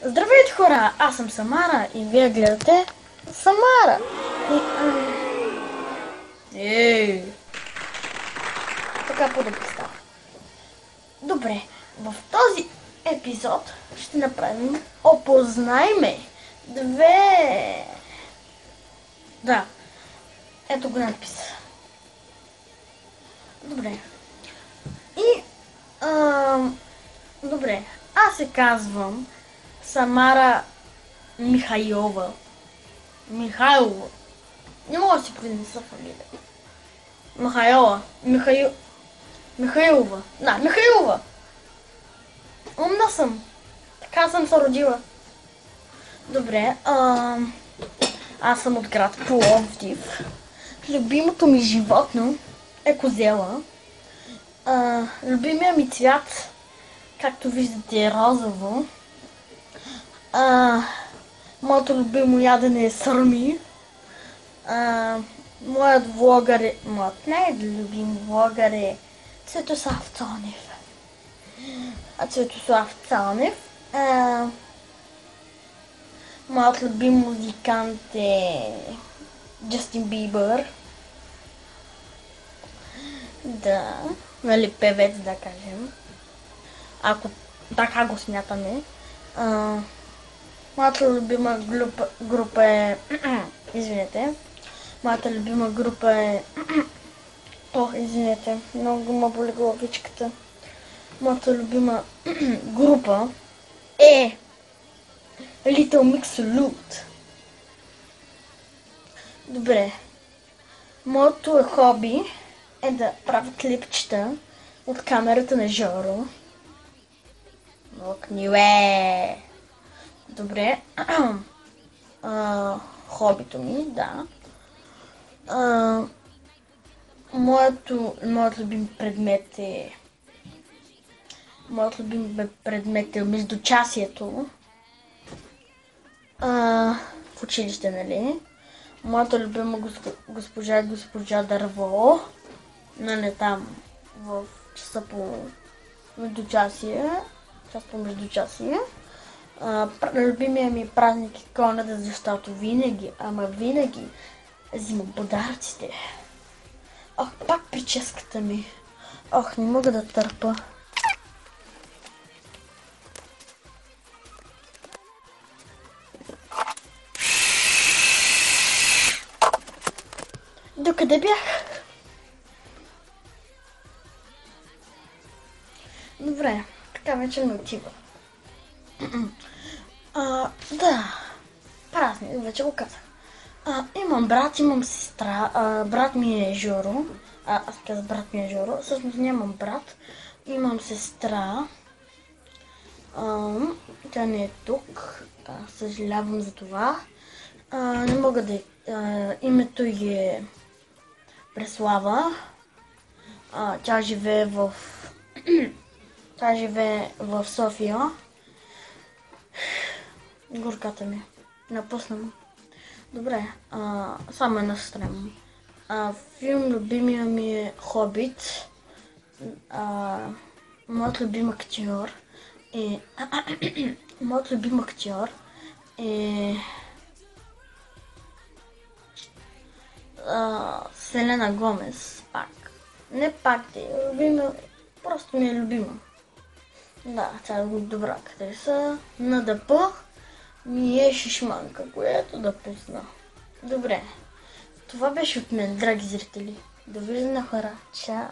Здравейте хора, аз съм Самара и вие гледате Самара. Ей! Така по-добре става. Добре, в този епизод ще направим Опознай-ме 2. Да, ето го надпис. Добре. И, добре, аз се казвам Самара Михайлова. Не мога да си произнеса фамилия. Михайлова. Да, Михайлова. Умна съм. Така съм се родила. Добре, аз съм от град Пловдив. Любимото ми животно е козела. Любимия ми цвят, както виждате, е розово. Моето любимо ядене е сърми. Моят най-любим влогър е Цветослав Цонев. Моят любим музикант е Джастин Бибър. Да, нали певец, да кажем. Ако така го смятаме. Моята любима група е... Извинете. Моята любима група е... Извинете, много ме боли главичката. Моята любима група е Little Mix Salute. Добре. Моето хоби е да правя клипчета от камерата на Жоро. Мокниле! Добре. Хобито ми, да. Моят любим предмет е... Моят любим предмет е междучасието. В училище, нали? Моята любима госпожа Дърво. Нали там в часа по междучасие. Междучасие. Любимия ми празник е Коледа, защото винаги взимам подаръците. Пак прическата ми. Не мога да търпа. Докъде бях? Добре, така вече не отива. Да, празник, вече го казах. Имам брат, имам сестра, брат ми е Жоро. Аз казах брат ми е Жоро, всъщност нямам брат. Имам сестра. Тя не е тук, съжалявам за това. Не мога да... името ѝ е Преслава. Тя живее в София. Горката ми. Напусна му. Добре, само една сестра имам. Филм любимия ми е Хобит. Моят любим актьор е... Селена Гомес. Не пак е любима, просто ми е любима. Да, тя е добра актриса. На ДП ми е шишманка, която да пусна. Добре, това беше от мен, драги зрители. Довиждане, хора. Чао!